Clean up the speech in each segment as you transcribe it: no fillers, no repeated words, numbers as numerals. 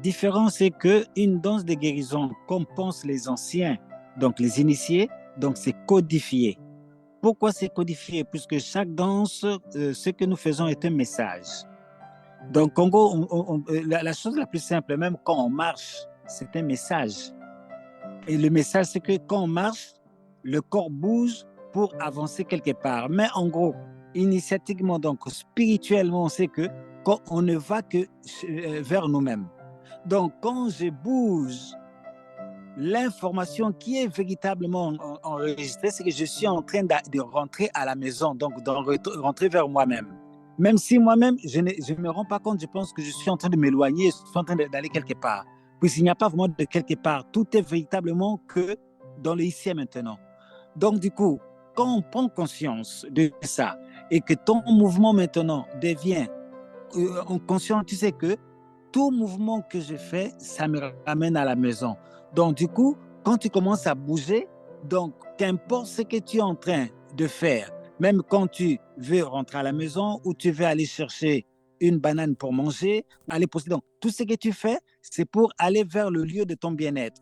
différence, c'est qu'une danse de guérison, comme pensent les anciens, donc les initiés, donc c'est codifié. Pourquoi c'est codifié? Puisque chaque danse, ce que nous faisons est un message. Donc, en gros, la chose la plus simple, même quand on marche, c'est un message. Et le message, c'est que quand on marche, le corps bouge pour avancer quelque part. Mais en gros, initiatiquement, donc spirituellement, on sait que quand on ne va que vers nous-mêmes. Donc, quand je bouge, l'information qui est véritablement enregistrée, c'est que je suis en train de rentrer à la maison, donc de rentrer vers moi-même. Même si moi-même, je ne me rends pas compte, je pense que je suis en train de m'éloigner, je suis en train d'aller quelque part. Puisqu'il n'y a pas vraiment de quelque part. Tout est véritablement que dans le ici et maintenant. Donc, du coup, quand on prend conscience de ça et que ton mouvement maintenant devient conscient, tu sais que tout mouvement que je fais, ça me ramène à la maison. Donc, du coup, quand tu commences à bouger, donc, qu'importe ce que tu es en train de faire, même quand tu veux rentrer à la maison ou tu veux aller chercher une banane pour manger, aller poster. Donc, tout ce que tu fais, c'est pour aller vers le lieu de ton bien-être.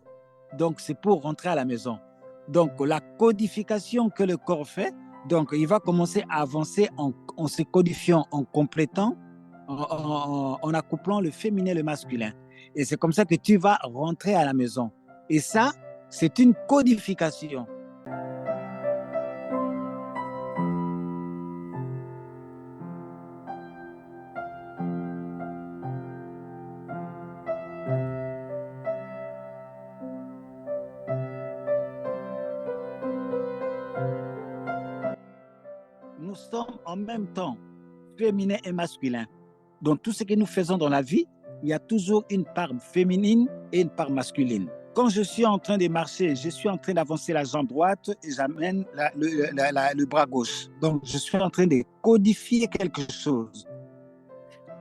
Donc, c'est pour rentrer à la maison. Donc, la codification que le corps fait, donc, il va commencer à avancer en se codifiant, en complétant, en accouplant le féminin et le masculin. Et c'est comme ça que tu vas rentrer à la maison. Et ça, c'est une codification. Nous sommes en même temps féminin et masculin. Donc, tout ce que nous faisons dans la vie, il y a toujours une part féminine et une part masculine. Quand je suis en train de marcher, je suis en train d'avancer la jambe droite et j'amène le bras gauche. Donc, je suis en train de codifier quelque chose.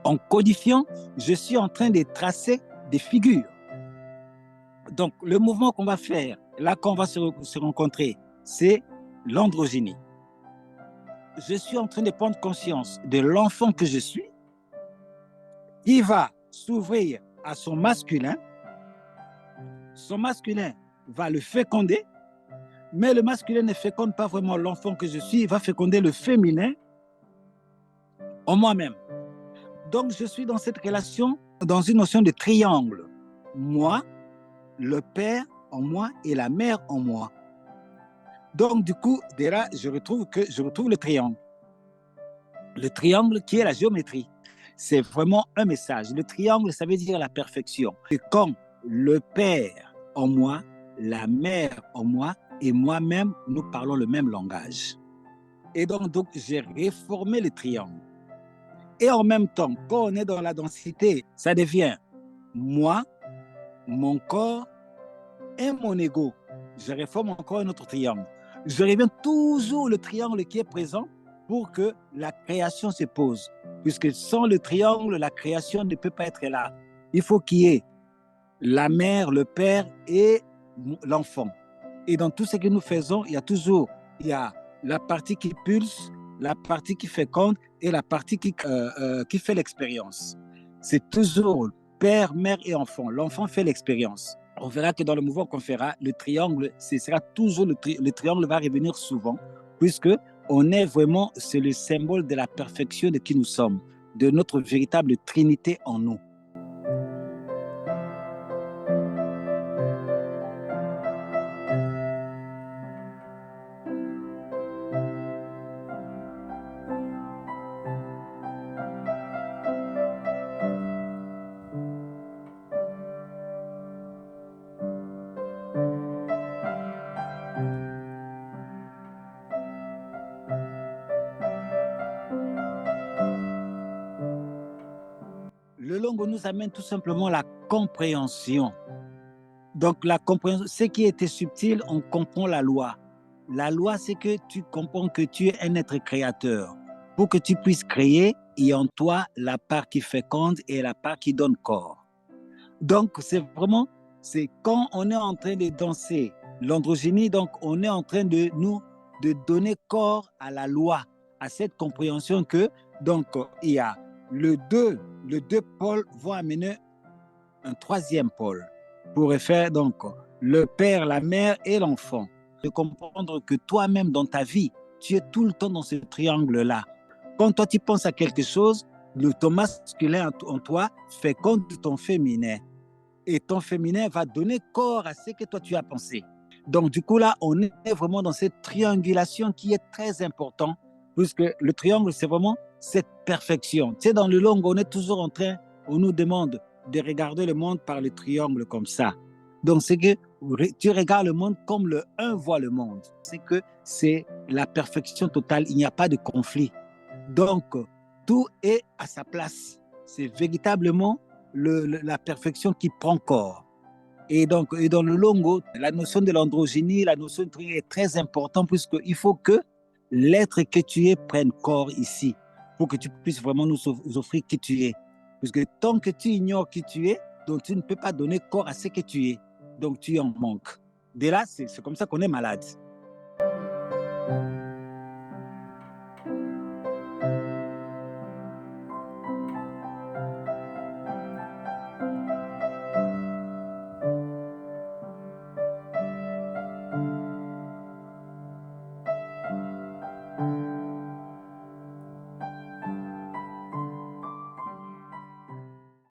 En codifiant, je suis en train de tracer des figures. Donc, le mouvement qu'on va faire, là, qu'on va se rencontrer, c'est l'androgynie. Je suis en train de prendre conscience de l'enfant que je suis. Il va s'ouvrir à son masculin. Son masculin va le féconder, mais le masculin ne féconde pas vraiment l'enfant que je suis, il va féconder le féminin en moi-même. Donc, je suis dans cette relation, dans une notion de triangle. Moi, le père en moi et la mère en moi. Donc, du coup, déjà, je retrouve le triangle. Le triangle qui est la géométrie. C'est vraiment un message. Le triangle, ça veut dire la perfection. Et quand le père en moi, la mère en moi et moi-même, nous parlons le même langage. Et donc j'ai réformé le triangle. Et en même temps, quand on est dans la densité, ça devient moi, mon corps et mon ego. Je réforme encore un autre triangle. Je reviens toujours le triangle qui est présent pour que la création se pose. Puisque sans le triangle, la création ne peut pas être là. Il faut qu'il y ait la mère, le père et l'enfant. Et dans tout ce que nous faisons, il y a la partie qui pulse, la partie qui féconde et la partie qui fait l'expérience. C'est toujours père, mère et enfant. L'enfant fait l'expérience. On verra que dans le mouvement qu'on fera, le triangle, ce sera toujours le triangle va revenir souvent, puisque on est vraiment, c'est le symbole de la perfection de qui nous sommes, de notre véritable trinité en nous. Le Longo nous amène tout simplement la compréhension. Donc, la compréhension, ce qui était subtil, on comprend la loi. La loi, c'est que tu comprends que tu es un être créateur. Pour que tu puisses créer, il y a en toi la part qui féconde et la part qui donne corps. Donc, c'est quand on est en train de danser l'androgynie, donc on est en train de donner corps à la loi, à cette compréhension que, donc, il y a les deux pôles vont amener un troisième pôle pour faire donc le père, la mère et l'enfant. De comprendre que toi-même dans ta vie, tu es tout le temps dans ce triangle-là. Quand toi tu penses à quelque chose, ton masculin en toi féconde ton féminin. Et ton féminin va donner corps à ce que toi tu as pensé. Donc du coup là, on est vraiment dans cette triangulation qui est très importante, puisque le triangle, c'est vraiment cette perfection. Tu sais, dans le long, on est toujours en train, on nous demande de regarder le monde par le triangle comme ça. Donc c'est que tu regardes le monde comme le un voit le monde. C'est que c'est la perfection totale, il n'y a pas de conflit. Donc tout est à sa place. C'est véritablement la perfection qui prend corps. Et donc, et dans le longo, la notion de l'androgynie, la notion de triangle est très importante puisqu'il faut que l'être que tu es prenne corps ici pour que tu puisses vraiment nous offrir qui tu es. Parce que tant que tu ignores qui tu es, donc tu ne peux pas donner corps à ce que tu es. Donc tu en manques. Dès là, c'est comme ça qu'on est malade.